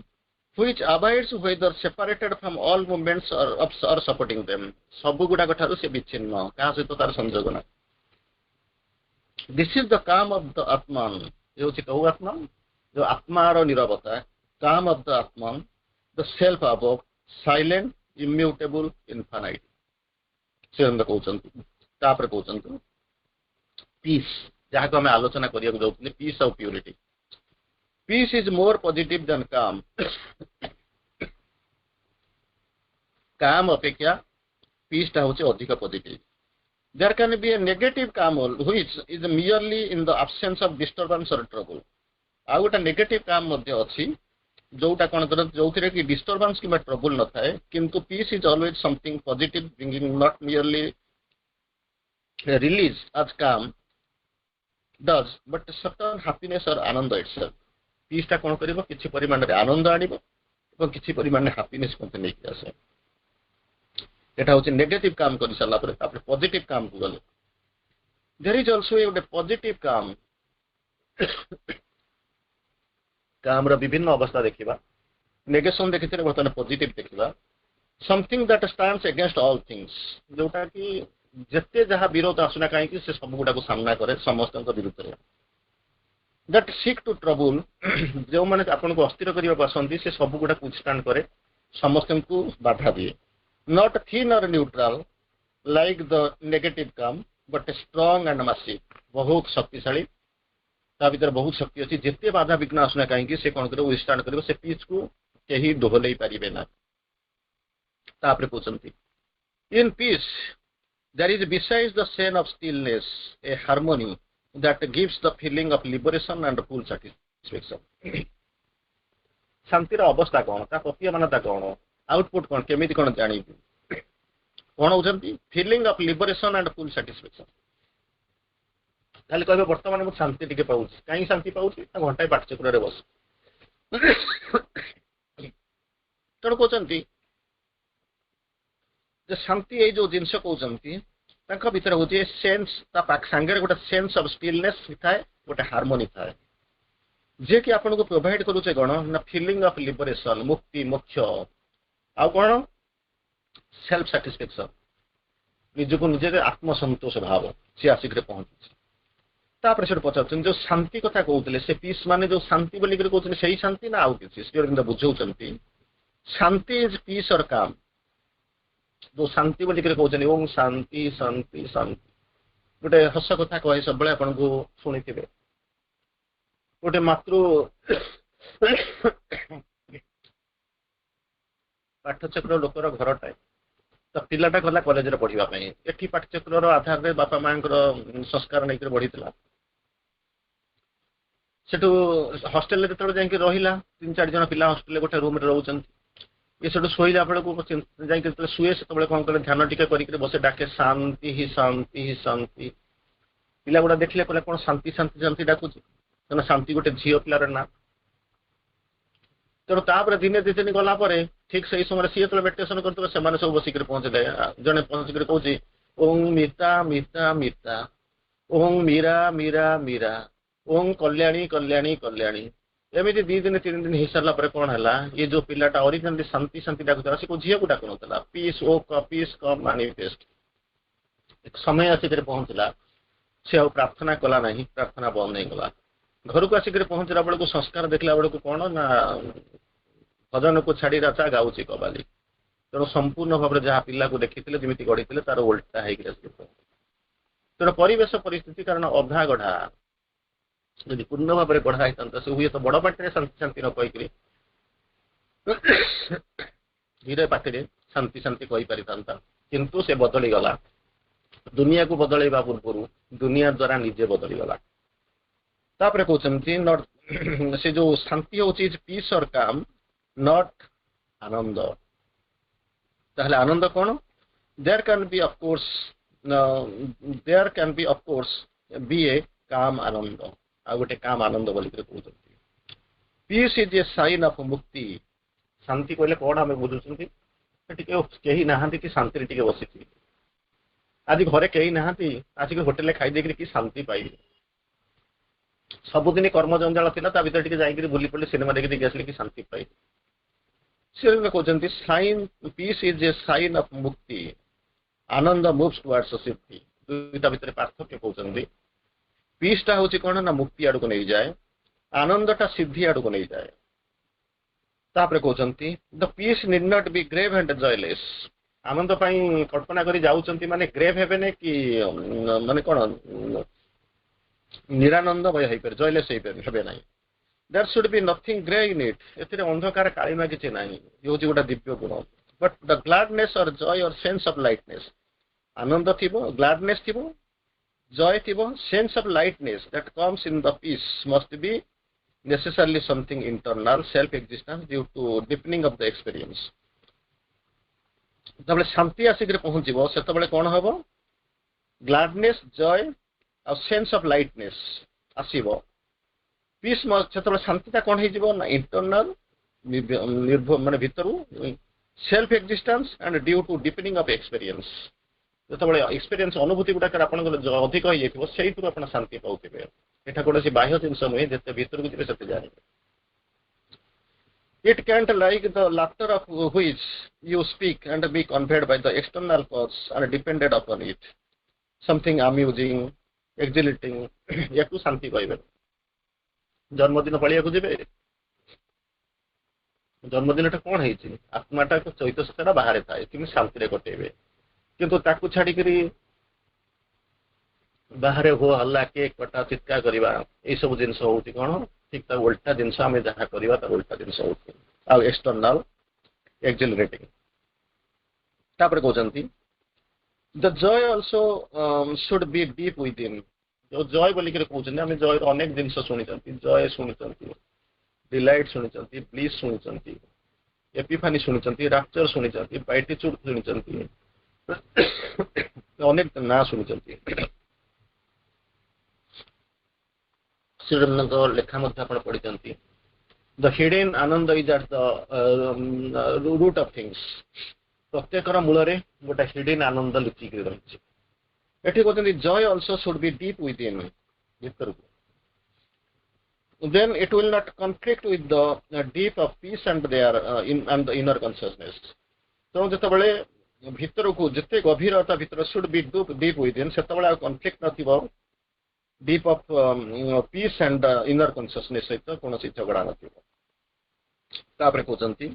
which abides whether separated from all movements or supporting them सब गुडाक ठारू से विच्छिन्न कहा सहित तार संयोग ना this is the calm of the atman ये होची कहू आत्मा जो आत्मार निरवता calm of the atman the self above silent immutable infinite से हम कहउछंती तापर कहउछंती peace जहाँ को हमें आलोचना करिया को जाउतले peace of purity peace is more positive than calm calm अपेक्षा peace टा होचे अधिक positive there can be a negative calm which is merely in the absence of disturbance or trouble आ गोटा नेगेटिव काम मध्य अछि जोटा कोन कर जोथिरे कि डिस्टर्बेंस किबा ट्रबल न थाए किंतु peace is always something positive bringing not merely release as calm does but certain happiness or Anand itself peace टा कोन करिवो किछि परिमाण रे आनंद आनिबो एवं किछि परिमाण रे हैप्पीनेस कोते नै कि आसे एटा होछि नेगेटिव काम करि सला पर तापर पॉजिटिव काम को गले there is also a positive काम काम रो विभिन्न अवस्था देखिबा नेगेशन देखिते बर्तमान पॉजिटिव देखिबा something that stands against all things जोटा कि जत्ते जहा विरोध आसुना काहे कि से सब गुडा को सामना करे समस्त को विरुद्ध रे that seek to trouble जो माने आपन को अस्थिर करिया पसंदी से सब गुडा को स्टैंड करे समस्त को बाधा दिए not thin or neutral like the negative calm but strong and massive बहुत शक्तिशाली ता भीतर बहुत शक्ति अछि जत्ते बाधा विघ्न आसुना काहे कि से कोन करे स्टैंड करबो से पीच को केही दोहलै परिबे ना तापर पूछंती in peace there is besides the scene of stillness a harmony that gives the feeling of liberation and full satisfaction शांतिर अवस्था कोन ता प्रतीयमानता कोन आउटपुट कोन केमिति कोन जानि कोन होचंती feeling of liberation and full satisfaction खाली कहबे वर्तमान मु शांति टिके पाउछि काई शांति पाउछि ता घंटाय पाठचक्र रे बस तण कोचंती जे शांति ए जो जिंस कोचंती तांका भीतर होची सेंस ता पाक संगे गोटे सेंस ऑफ स्टिलनेस थाए गोटे हार्मोनी थाए जे कि आपन को प्रोवाइड करू छे गण ना फीलिंग ऑफ लिबरेशन मुक्ति मोक्ष आ कोन सेल्फ सैटिस्फैक्शन निज को निजे आत्मसंतोष भाव से आसिक रे पहुंची तापर से पचाउछन जो शांति कथा कहउतले से पीस माने जो शांति बोली करे कहउछन सही शांति ना आउ किछि से किंदा बुझौछंती शांति इज पीस और काम जो शांति बोली करे कहउछन ओम शांति शांति शांति गोटे हस कथा कहे सब बळे आपन को सुनिथिबे गोटे मातृ पाठचक्र लोकर घरटाए तो पिलाटा गला कॉलेज रे पढ़िबा पई एठी पाठचक्र रो आधार रे बापा मांकर संस्कार नै करे बढ़ितला सेटू हॉस्टल रे तळ जाई के रहिला 3-4 जण पिला हॉस्टल रे गोटे रूम रे रहउछन ये सेटू सोइला बेले को जाई के सुए से तबले कोन करे ध्यान टिके करी के बसे डाके शांति ही शांति ही शांति पिला गुडा देखले कोले कोन शांति शांति शांति डाकू तना शांति गोटे झियो पिला रे ना तेणु तापर दिने दी दिन गला पर ठीक से समय सी जो मेडिटेशन करते सब बसिक पहुंचे जड़े पहुंचिक कौच ओं मिता मिता मिता ओं मीरा मीरा मीरा ओं कल्याणी कल्याणी कल्याणी एमती 2 दिन 3 दिन हो सारा कौन है ये जो पिलाटा ओरिजिनली शांति शांति डाकुला से झील को डाकुला पीस ओ पीस कम मानिफेस्ट एक समय आसिक पहुंचला से आउ प्रार्थना कला नहीं, प्रार्थना बंद नहीं गला। घर को आसिक पहुंचला बेलू संस्कार देखला बेलू कौन ना भजन को छाड़ी राजा गाउची कबाली। तेणु संपूर्ण भाव में जहाँ पिला को देखी जमी गढ़ी तार ओल्टा हो। तेणु परिवेश परिस्थिति कारण अधा गढ़ा जब पूर्ण भाव में गढ़ा होता से हुए तो बड़ पार्टी शांति शांति न कहीकि धीरे पार्टी शांति शांति कही पारि था, किंतु से बदली गला। दुनिया को बदलैबा पूर्व दुनिया द्वारा निजे बदली गला। तापर कहते नॉट से जो शांति हूँ पीस और काम नॉट आनंद। ताहले आनंद कौन? There can be of course be a calm आनंद आ गोटे काम आनंद बोल कहते। Peace is a sign of मुक्ति। शांति कहले कौन आम बुझुं कहीं ना कि शांति टे बसी आज घरे कहीं ना आज होटेल खाई कि शांति पाइबे। सबुदिन कर्म जंजाल था भर जाकर बुली पड़े सिनेमा देखी आसले कि शांति पाइबे। से कहते sign peace is a sign of मुक्ति आनंद मूव्स टुवर्ड्स सिद्धि। दुईटा भितर पार्थक्य कहते पीसटा हूँ कौन ना मुक्ति आड़ को नहीं जाए, आनंदटा सिद्धि आड़ को नहीं जाए। तापर कहते the peace need not be grave and joyless. आनंद पाई कल्पना करी जाउचंती माने ग्रेव हेबे ने कि माने कौन निरानंदमय हो पारे जॉयलेस हेबे नहीं। There should be nothing grey in it. एथिरे अंधकार कालिमा किछि नाही। ये होची गोटा दिव्य गुण। बट द ग्लाडनेस और जॉय और सेंस ऑफ लाइटनेस आनंद थिबो, ग्लाडनेस थिबो, जॉय थिबो, sense of lightness that comes in the peace must be necessarily something internal self existence due to deepening of the experience। जब शांति आसिक पहुंचब से कौन हम ग्लाडनेस जॉय और सेंस ऑफ लाइटनेस आसब। पीस से शांतिटा कौन हो इंटरनल माने भीतर self existence and due to deepening of experience. जो एक्सपीरियंस अनुभूति गुड़ाक अधिक हो शांति पाते। यहाँ कौन सी बाह्य जिनस नुहे जिते भीतर को जी जाने। It can't like the laughter of which you speak and be conveyed by the external cause or depended upon it something amusing exhilarating. या शांति कहे जन्मदिन पालिया को जी जन्मदिन कौन है आत्माटा चैतन्यता बाहर थाए कि शांति कटेबे, किंतु ताकू छाड़ी बाहर हो हल्ला केक कटा चित्कार करवा यही सब जिनस हो कौन ठीक उल्टा जिनस आम जहाँ करवा उल्टा जिनस हो एक्सटर्नल एक्जिलरेटिंग। तापर कहते the Joy also should be deep with in. जो जॉय बोलिक कहते आम जॉय अनेक जिनस शुणी जॉय शुणी डिलाइट शुणी ब्लिस शुणी एपिफानी शुणी राप्चर शुणी बाइटिट्यूड शुणी अनेक ना शुणी। लेखा पढ़ी the hidden ananda is at the root of things. प्रत्येक मूल गोटे हिडन आनंद लुचिक रही। ये कहते joy also should be deep within भीतर को। then it will not conflict with the deep of peace and their and the inner consciousness। तो जितेबाला भीतर को जिते गभीरता भीतर should be deep within से कन्फ्लिक्ट नथिबो deep of peace and inner consciousness सहित कौन झगड़ा नथिबो। तापर कहते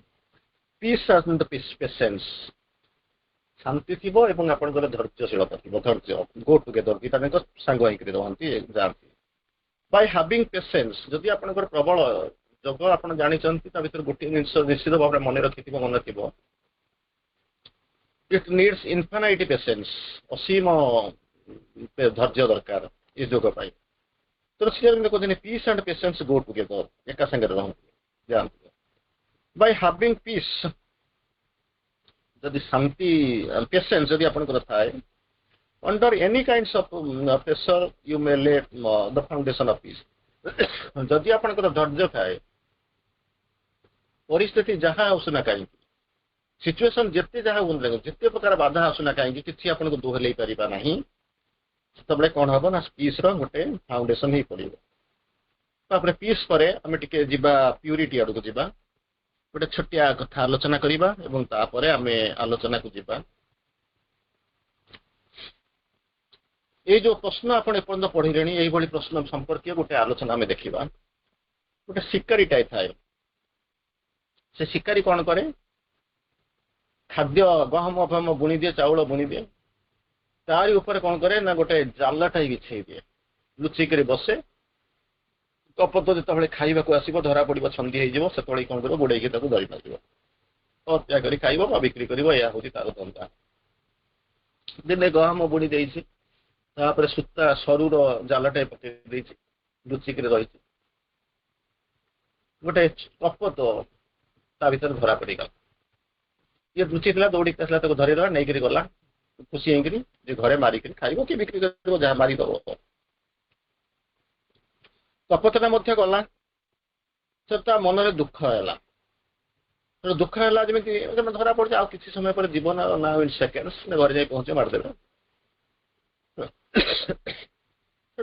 पीस एंड पेशेंस शांति थिबो एवं आपनकर धैर्यशीलता थिबो। धैर्य गो टुगेदर दुटा सांग होइकरी रहंती जाती बाय हैविंग पेशेंस। जदि आपनकर प्रबल जग आपन जानि चंती ता भीतर गोटे जिंस निश्चित भाव मन रखिथिबो मन थिबो। इट नीड्स इनफाइनाइट पेशेंस असीम धैर्य दरकार इस योग पाई। तो कहते peace and patience go together एका संगे रहंती जानते बाय हैविंग पीस। जदि शांति पेशेंस जदि आपनकर थाए under any kinds of pressure you may lay the foundation of peace। जदि आपनकर धैर्य थाए परिस्थिति जहाँ आसुना कहीं सिचुएशन जिते जहाँ हूँ जिते प्रकार बाधा आसुना कहीं किसी आपन को दोहलई पारिबा नहीं से कौन हम ना पीस रोटे फाउंडेशन ही पड़ो। तापर पीस पर आम टे जा प्यूरीटी आड़ को जा गोटे छोटिया कथा आलोचना करवा एवं तापर आम आलोचना को जा। ये जो प्रश्न आपण एपर्यंत पढ़िले यही प्रश्न संपर्क गोटे आलोचना आम देखा गोटे शिकारी टाइप थाए से शिकारी कौन करे खाद्य गहम फहम बुणी दिए चाउल बुणी दिए तारी ऊपर कौन करे ना गोटे जालटा बिछे दिए लुचिक बसे कपत जो खाइबा आसो धरा पड़ छंदी से कौन कर गोड़े धरी पार हत्या कर खाइब बिक्री कर हूँ तार धंदा दिने गहम बुणी देती सूता सरूर जालटे पकई लुचिक रही गोटे कपत ता भर धरा पड़गला ये लुचि दौड़ी आसला धरीदा नहीं गला खुशी होकर घरे मारिक खाइब कि बिक्री कर जहाँ मारिदब कपतटा गला से मन में दुख है दुख है जमी धरा पड़े आ किसी समय पर जीवन ना इन सेकेंड्स घर जाए पहुंचे मारिदेवे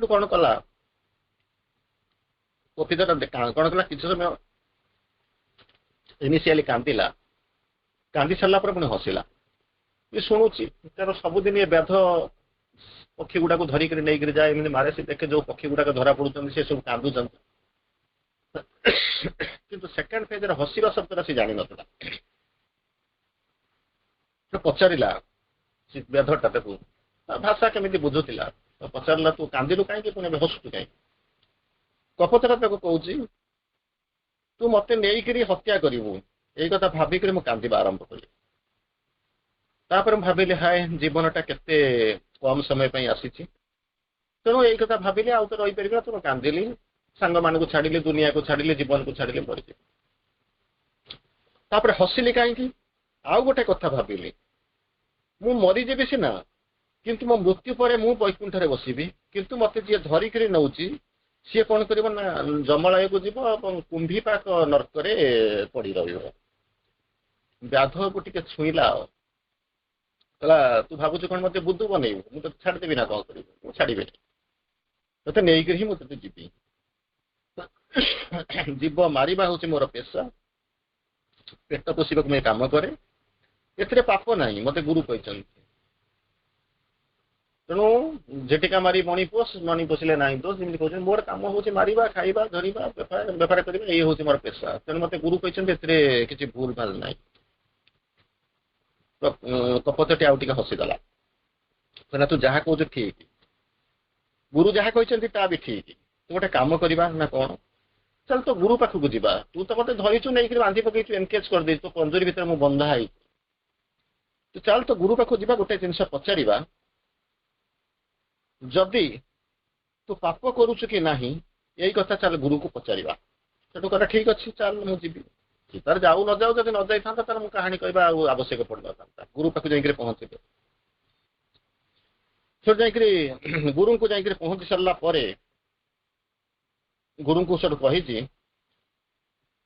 कौन कला कपिता कौन कला किसी समय इनिशियली कांदिला कांदी सारा पुणी हसिला ये शुणुची तार सबुदिन ये व्याध पक्षी गुड़ा धरिक नहीं जाए एमती मारे से देखे जो पक्षी गुड़ा धरा पड़ुं से सब कांदुं किंतु सेकेंड फेज हसिबा शब्द से जान ना पचारा व्याधटा देखू भाषा केमी बुझुला पचारा तू कांदिलु कहीं पुणी हसुचु कहीं कपतरा कहूँ तू मत नहीं हत्या करू यही कथा भाविक कांदा आरंभ कली तापर भाविली हाय जीवनटा केते कम समय आसी तेणु यही कथा भाविली आउ तो रही पार तेणु कांदिली सांग मान छाड़ी दुनिया को छाड़ी जीवन को छाड़ी मरी तापर हसिली कहीं आउ गोटे कथा भाविली मु मरीजेबी सीना किंतु मो मृत्यु पर मु वैकुंठरे बसबी किंतु मत जी धरिक नौची सी कौन कर जमलय को जीव कुंभीपाक नर्क पड़ व्याध को टे छुईला कहला तू भावुच कौन मत बुद्धू बनइबू मुझे छाड़देवी ना कौन कर छाड़ी ते नहीं ही मुझे जीवी जीव मारिबा हूँ मोर पेशा पेट पोषा मैं काम करे ए पाप ना मत गुरु कहते तेणु झेटिका मारी मणि पोषिले ना दोष जमी कहते मोर कम हूँ मारिबा खाइबा धरिबा बेपार करवा ये हूँ मोर पेशा तेणु मत गुरु कहते किसी भूल भाल ना कपतटी आउ टे हसीदेला कहला तू जहाँ कह ठीक गुरु जहाँ कहते भी ठीक तू गोटे कम करवा ना कौन चल तो गुरु पाखक जा तू तो मत धरीचु नहीं बांधी पकई एनकेज कर दे तो पंजरी भितर मु बंधा है तो चल तो गुरु पाखक जा गोटे जिन पचार जदि तू पाप करुचु कि नहीं यही कथा चल गुरु को पचार सेठू कहला ठीक अच्छे चल मुझे तार जाऊ न जाऊ जब न जाता तार मुझे कहानी कहवा आवश्यक पड़ था गुरु पाक जा पहुंचे फिर जा गुरु को जा पहुंची सारा गुरु को सब कही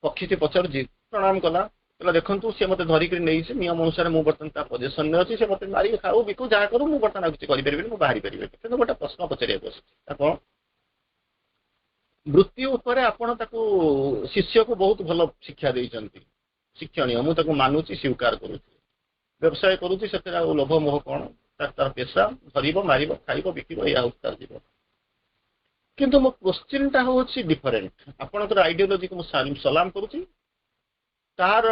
पक्षी पचार प्रणाम कला कहला देखु सी मत धरिक नहीं नियम अनुसार मुझे बर्तमान पोजिशन में अच्छी मत मारिक खाऊ बिकू जहाँ करूँ मुझे बर्तमान किसी करें बाहरी पारे तेनाली गोटे प्रश्न पचार कौन वृत्ति उपर आपण शिष्य को बहुत भल शिक्षा देते शिक्षणीय मुझे मानुची स्वीकार करुँच व्यवसाय करुँच से लोभ मोह कौन तार पेशा धरब मार खाइब बिक या तार जीवन किंतु मो क्वेश्चन टा हूँ डिफरेंट आपंकर आइडियोलोजी को मुझे सलाम करुँच तार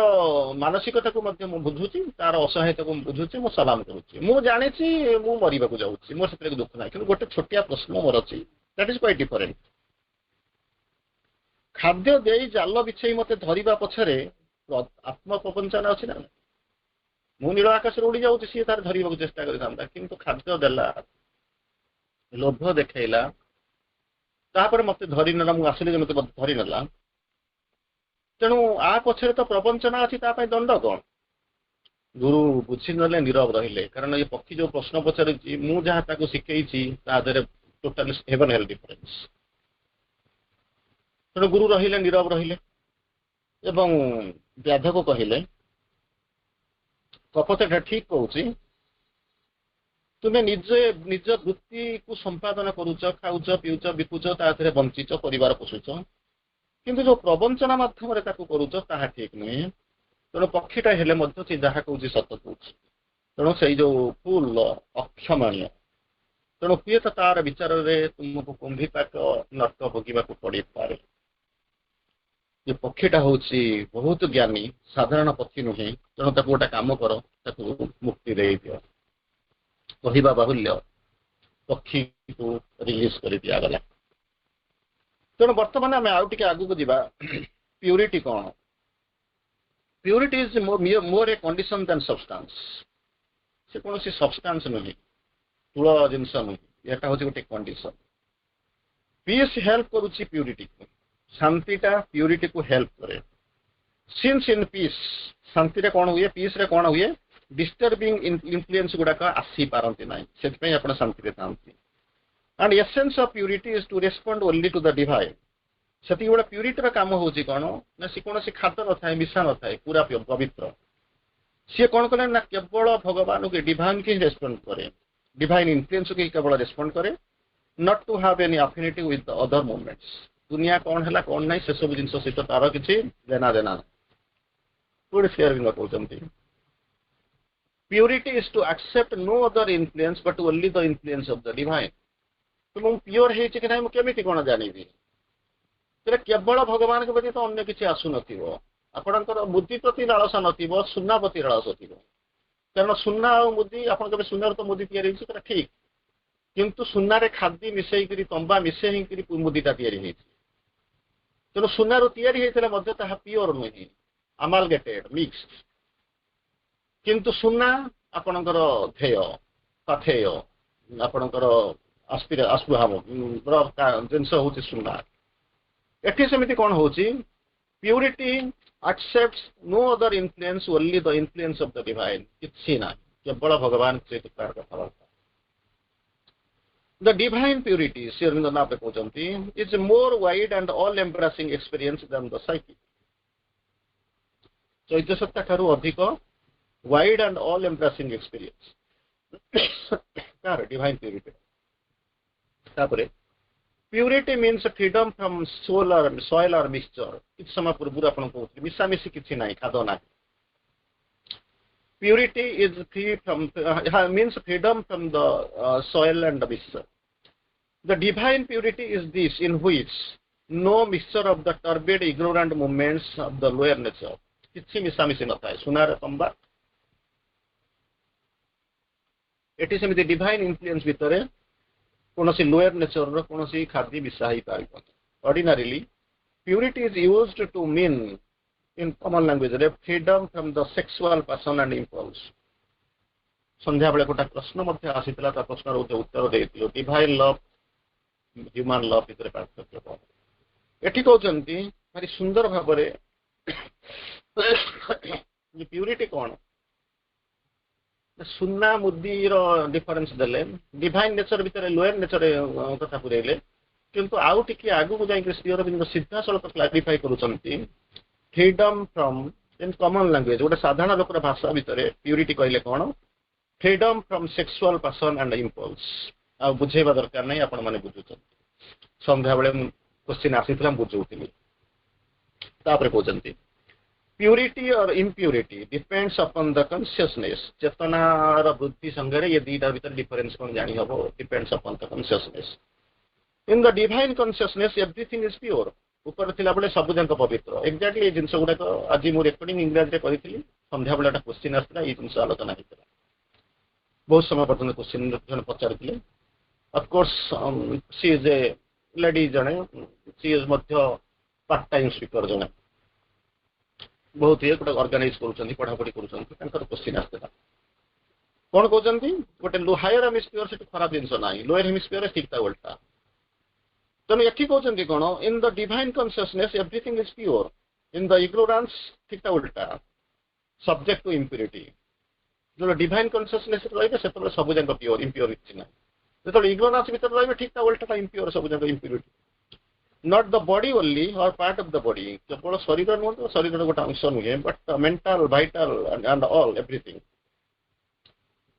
मानसिकता को बुझुची तार असहायता को बुझुची मु सलाम करुँच मु जानी मु मरवा जाऊँगी मोर से दुख ना कि गोटे छोटिया प्रश्न मोर अच्छी दैट इज क्वाइट डिफरेंट खाद्य दे जाल बिछे मत धरवा पछरे आत्म प्रपंचना अच्छी ना मु नील आकाश उड़ी जाऊँगी सी तार धरवा चेष्टा करता किंतु खाद्य देला लोभ देखला तापर मत धरी ना मुझे आसिले मत धरी ना तेणु आ पछरे तो प्रपंचना अच्छी दंड कौन गुरु बुझी ना नीरव रहिले कारण ये पक्षी जो प्रश्न पचार मुझे जहाँ शिखई टोटाली हेवन हेल डिफरेन्स तेणु गुरु रहिले नीरव रहिले एवं व्याध को कहले कपतटा ठीक कहूँ तुम्हें निज वृत्ति को संपादन करुच खाऊच पीऊच बिकुच बंचीच परिवार पोषुच किंतु जो प्रवंचना मध्यम करुच ताहा ठीक नुहे तेणु पक्षीटा हेले जहाँ कहूँ सत कहूँ तेणु से जो फुल अक्षमणीय तेणु हुए तो तार विचार में तुमको कुंभीपाक नर्क भोगवाक पड़ पारे। ये पक्षीटा हूँ बहुत ज्ञानी, साधारण पक्षी नुहे, तेणु गोटे कम कर मुक्ति दे दियो। कहवा बाहुल्य पक्षी को रिलीज कर दिगला। तेणु बर्तमान आम आउ टे आगू जावा। प्यूरिटी कौन? Purity is more a condition than substance. से कौन सी सब्सटेंस नुहे, स्थूल जिनस नुहे, यहाँ हूँ गोटे कंडीशन। पीस हेल्प करुच्ची प्यूरिटी को, शांतिटा प्यूरिटी को हेल्प करे। सिंस इन पीस, शांति रे कौन हुए, पीस रे कौन हुए, डिस्टर्बिंग इन्फ्लुएंस गुड़ाक आसी पारती ना, से शांति था। And essence of purity is to respond only to the divine. से गोटे प्यूरिटी काम हूँ कौन ना, सी कौन खाद्य न था, मिशा न था, पूरा पवित्र। सी कौन कले ना केवल भगवान के डिवाइन के रेस्पोंड करे, डिवाइन इन्फ्लुएंस के केवल रेस्पोंड करे, not to have any affinity with the other movements. दुनिया कौन है कौन ना से सब जिन सहित तार किसी देना देना गुड शेयरिंग कहते। Purity is to accept no other influence but only the influence of the divine. तो मुझे प्योर है कि ना केमी कौन जानवी, केवल भगवान के प्रति तो अन्य किसी आसु नपर मुदी प्रति लालसा न, सुना प्रति लालसा थी। कारण सुना और मुदी आप सुनार तो मुदी तैयारी ठीक, किंतु सुनार खादी मिसेक तंबा मिसेक मुदीटा या। तेणु सुनार या प्योर नुहे, अमालगेटेड मिक्स। किंतु सुना आपणकर ध्येय पाथेय आपणकर आस्पुभाव जिनस हूँ सुना। एटी सेमती कौन हूँ, purity accepts no other influence only the influence of the divine. किसी ना केवल भगवान सहित कथबार्ता। The divine purity, Sri Aurobindo कहते, is a more wide and all-embracing experience than the psychic. चैत्य सत्ता ठारू अधिक wide and all-embracing experience. Car divine purity. तापरे purity means freedom from soil or mixture. किस समय पूर्व अपन कहते मिशा मिशी किसी ना खाद ना। Purity is free from means freedom from the soil and the mixture. The divine purity is this in which no mixture of the turbid ignorant movements of the lower nature. किसी मिशा मिशी न था सुनार तंबा। एटी सेमती डिवाइन इन्फ्लुएंस भितर कौन सी लोअर नेचर कौन सी खाद्य मिशा ही पार। Ordinarily purity is used to mean in common language रे freedom from the sexual passion and impulse. संध्या बेले गोटे प्रश्न आसीला, प्रश्न उत्तर देथिलो डिवाइन लव ह्यूमन लव भितर पार्थक्य कौन। एठी कहते भारी सुंदर भाव प्यूरिटी कौन, सुना मुदी डिफरेन्स देले, डिवाइन नेचर भितर लोअर नेचर कथा पुरेले, किंतु आउ टिके आगु को जाई श्री अरविंद सीधा सड़क क्लारिफाई करूछंती freedom from in common language गोटे साधारण लोकर भाषा भितर प्यूरिटी कहले कौन, freedom from sexual passion and impulse. आ बुझेबा दरकार नहीं, आपण माने बुझुछन। संध्या बेले क्वेश्चन आसीतला बुझौतिली। तापर कहते प्यूरिटी और impurity depends upon the consciousness. चेतनार वृद्धि संगे ये दुईटा भीतर डिफरेंस कौन जानी हम, depends upon the consciousness. In the divine consciousness everything is pure. ऊपर थिला बेले सब जंक पवित्र। एक्जाक्टली जिनस गुड़ाक आज मु रेकर्डिंग इंग्राजी करी संध्या बेले क्वेश्चन आसाला, ये जिन आलोचना होता बहुत समय पर्यटन क्वेश्चन जन पचार। Of course she is a lady जड़े, she is part time speaker जड़े बहुत ये गोटे ऑर्गेनाइज करूँ पढ़ापढ़ी कर क्वेश्चन आसाला। कौन कहते गोटे हायर हेमिस्फीयर से खराब जिनस ना, लोअर हेमिस्फीयर ठीक था उल्टा। तेणु ये कहते कौन, इन the divine consciousness everything is pure, in the ignorance ठीक था उल्टा, सब्जेक्ट टू इम्प्यूरिटी। जो डिवाइन कॉन्शियसनेस रही से सब जाक प्योर, इम्प्योर किसी ना। जो इग्नोरेंस भीतर रही ठीक था उल्टा इम्प्योर, सब जाक impurity. Not the body only or part of the body, केवल शरीर नुह शरीर गोटे अंश नुहे, but mental vital and all everything.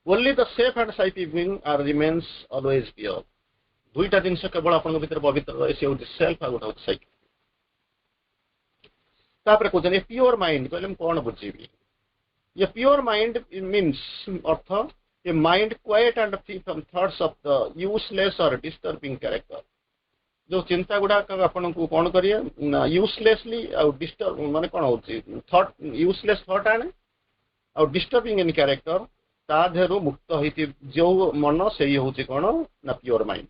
Only the safe and scientific being are remains always pure. दुईटा जिनस केवल आप भीतर पवित्र रहे, से होती सेल्फ आ गोटे होती साइकिल। तापर कहते प्योर माइंड कहले कौन बुझी। ये pure mind means earth a mind quiet and free from thoughts of the useless और डिस्टर्बिंग कैरेक्टर जो चिंता गुड़ाक आपन को कौन करिए यूजलेसली डिस्टर्ब माने कौन होची थॉट यूजलेस थॉट आने और डिस्टर्बिंग इन कैरेक्टर ता देहरु मुक्त होती जो मन से होची कौन ना प्योर माइंड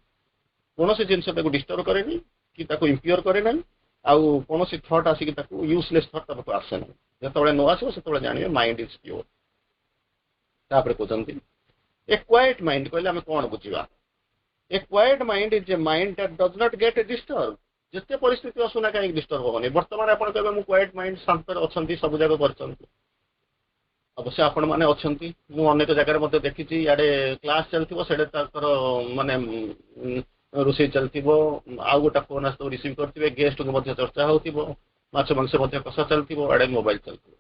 कौन से जिनस डिस्टर्ब करेनी कि ताको इम्प्योर करे ना आउ कौन सी थॉट आसिक यूजलेस थॉट तक आसे ना जो न आसो से जानिए माइंड इज प्योर तापर कहते ए क्वाइट माइंड कहले आम कौन बुझा a quiet mind is a mind that does not get disturb जिते परिस्थिति असुना कहीं डिस्टर्ब होनी बर्तमान आप कहे क्वाइट माइंड शांत अच्छा सब जगह कर अवश्य आपण मैंने अच्छा मुझे जगह देखी इे क्लास चलती से माने रोषे चलती आउ गोटे फोन आस रिसीव करेंगे गेस्ट को चर्चा होछ मांस कषा चलती आड़े मोबाइल चलती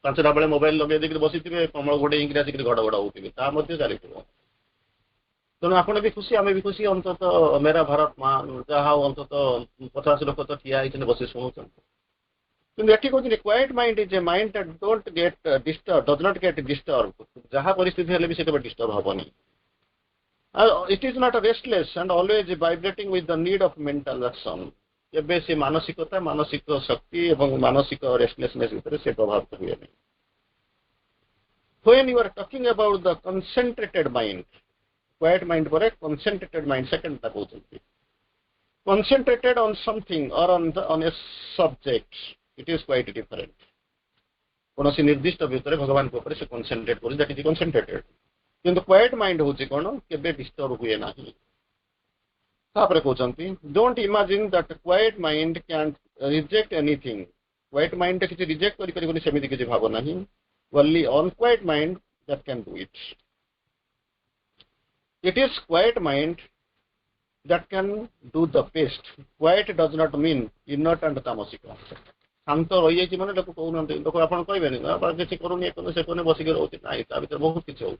5टा बेले मोबाइल लगे बसी थे कमल घोड़े आसिक घड़घड़ होती चली तेणु आप भी खुशी आम भी खुशी अंतत मेरा भारत माँ जहाँ अंतत 50 लोक तो ठिया बस शुणुं कि कहते quite mind is a mind that don't get disturb does not get disturb जहाँ परिस्थिति हेले भी से डिस्टर्ब हेनी it is not restless and always vibrating with the need of mental action एवं से मानसिकता मानसिक शक्ति और मानसिक रेस्टलेसनेस भितर से प्रभावित हुए नहीं when you are talking about the concentrated mind quiet mind पर कंसंट्रेटेड माइंड सेकंड तक कहते concentrated on something or on a subject it is quite different कौन सी निर्दिष्ट भितर भगवान के ऊपर से कंसंट्रेट कर दैट इज कंसंट्रेटेड किंतु क्वाइट माइंड होची कौन केबे डिस्टर्ब हुए नहीं तापर कहते don't imagine that quite mind can reject anything quite mind किसी रिजेक्ट करी सेमिति किसी भाव नहीं only unquiet mind that can do it is quite mind that can do the best quiet does not mean inert and तामसिक शांत रही जाए मैंने लोक कहना लोक आप किसी करूनी से कोने बसिक रोचे ना ता भर बहुत किसी हो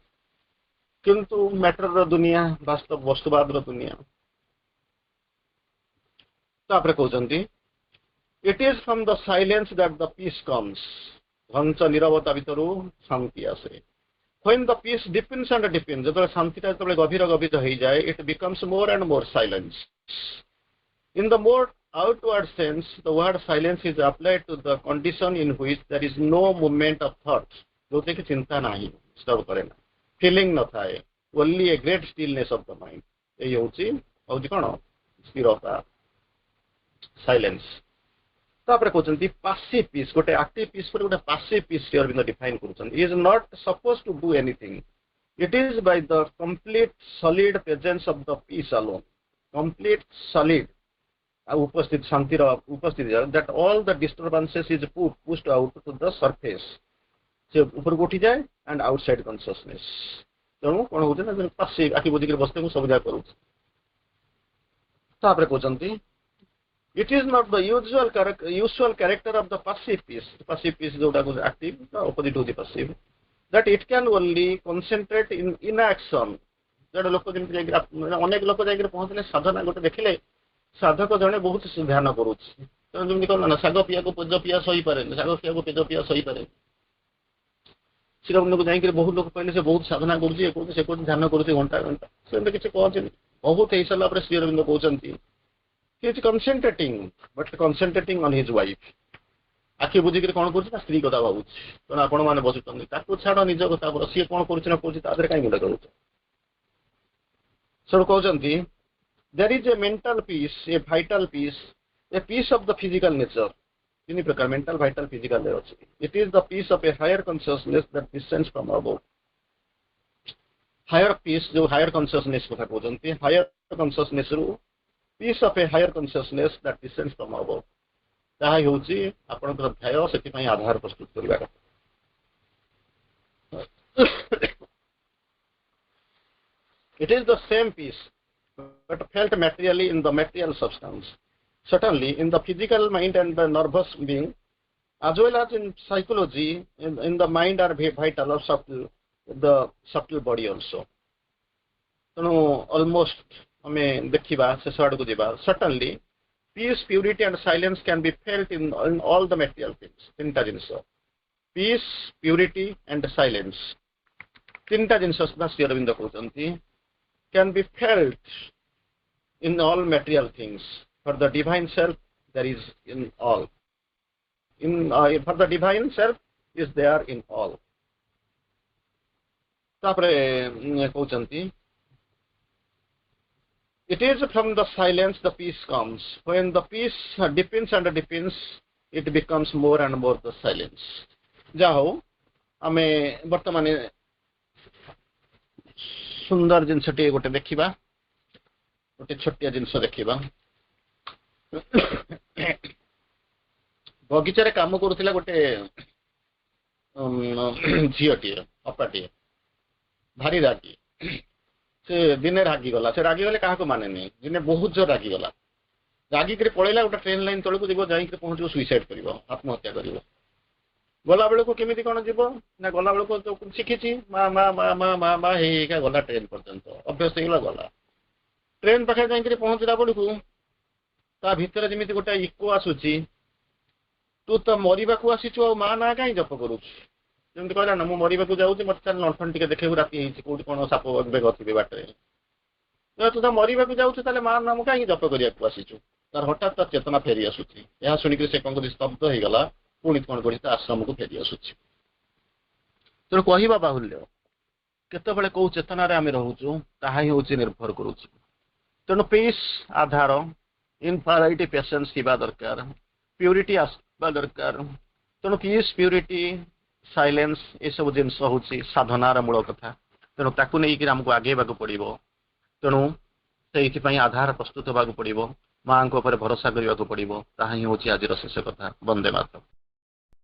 किंतु मैटर दुनिया वास्तव वस्तुवाद दुनिया तापर कहते it is from the silence that the peace comes घंच नीरवता भितर शांति आसे when the peace deepens and deepens जो शांतिटा जो गभीर गभीर हो जाए it becomes more and more silence in the more outward sense the word silence is applied to the condition in which there is no movement of thought जो कि चिंता नहीं disturb करे ना फीलिंग न थाए only a great stillness of the mind ये होची कौन स्थिरता साइलेंस तापर कहते पासिव पीस गोटे एक्टिव पीस पर गोटे passive peace Shri Aurobindo define कर is not suppose to do anything it is by the complete solid presence of the peace alone complete solid उपस्थित शांति उपस्थिति that all the disturbances is pushed out to the surface से ऊपर को उठी जाए and outside consciousness तेणु कौन होता पासिव आखि बुझिक बसते सब जगह करूँ तापर कहते it is not the usual character of the passive piece जोटा को active opposite होती passive that it can only concentrate in inaction जड़े लोक जमी अनेक लोक जाकर पहुँचले साधना गोटे देखिले साधक जड़े बहुत ध्यान करुँच कौन शाग पिया को पेज पिया सही पारे शाग पिया को पेज पिया सही पारे श्रीरविंद को जाकर बहुत लोग कहले से बहुत साधना कर ध्यान कर घंटा घंटा से किसी कहते बहुत हो सारा श्रीरविंद कहते he is concentrating on his wife आखि बुझिक कौन कर स्त्री कथा भावुँ तेना आपण मैंने बसुँच छाड़ निज कथा बोल सी कौन कर कहीं गुंडा कर सब कहते there is a mental peace a vital peace a peace of the physical nature तीन प्रकार मेंटल वाइटल फिजिकल अच्छी it is the peace of a higher consciousness that descends from above higher peace जो higher consciousness कथा कहते higher consciousness रु peace of a higher consciousness that descends from above ताहा होची आपनकर ध्याय सेति पई आधार प्रस्तुत करबा it is the same piece but felt materially in the material substance certainly in the physical mind and the nervous being as well as in psychology in the mind are vital or subtle the subtle body also so almost हमें देखा शेष आड़ को जावा certainly peace purity and silence can be felt in all the material things तीन टा जिनस peace purity and silence तीनटा जिनस श्री अरविंद कहते can be felt in all material things for the divine self there is in all for the divine self is there in all तापरे कहते it is from the silence the peace comes. When the peace deepens and deepens, it becomes more and more the silence. जाओ हमें वर्तमान सुंदर जिनसटी गोटे देखिबा गोटे छोटिया जिनस देखिबा बगीचारे काम करूथिला गोटे झीटी अपाटी भारी रागी से दिने रागी गला से रागी गले क्या माने नहीं दिने बहुत जोर रागी गला रागी कर पड़ेगा गोटे ट्रेन लाइन तौक जीव जा पहुंच सुइसाइड कर आत्महत्या कर गला बेलू केमी कौन जीव ना गला बेलू शिखी माँ माँ माँ माँ माँ माँ हे गला ट्रेन पर्यंत अभ्यस्त होगा गला ट्रेन पाखे जा पहुंचला बेलू ता भितर जमी गोटे इको आसूची तू तो मरवा को आसीचु माँ ना कहीं जप करुँ जमी कहला ना मुझे मरवा जाऊँगी मत चल लंठन टे देखू राति कौट कौन साप बेग थे बाटे तू तो मरवा जाऊँ माँ नाम कहीं जप करने आसीचु तार हठात तार चेतना फेरी आसूची यह शुणिक से कौन स्तब्ध हो गला पुणी कौन कर आश्रम को फेरी आसूची तेणु कहवा बाहुल्य केतबेले कौ चेतन आम रोचु ताहा ही हूँ निर्भर करुच्ची तेणु पीस आधार इनफाइनाइट पेशेंस थिबा दरकार प्यूरिटी आसवा दरकार तेणु पीस प्यूरिटी साइलेंस ये सब जिनस हूँ साधनार मूल कथा तेणु ताकू नहीं आमको आगेवा पड़ो तेणु से आधार प्रस्तुत होगा पड़ो माँ को भरोसा करने को पड़ो ताहा ही हूँ आज शेष कथा। वंदे मातरम।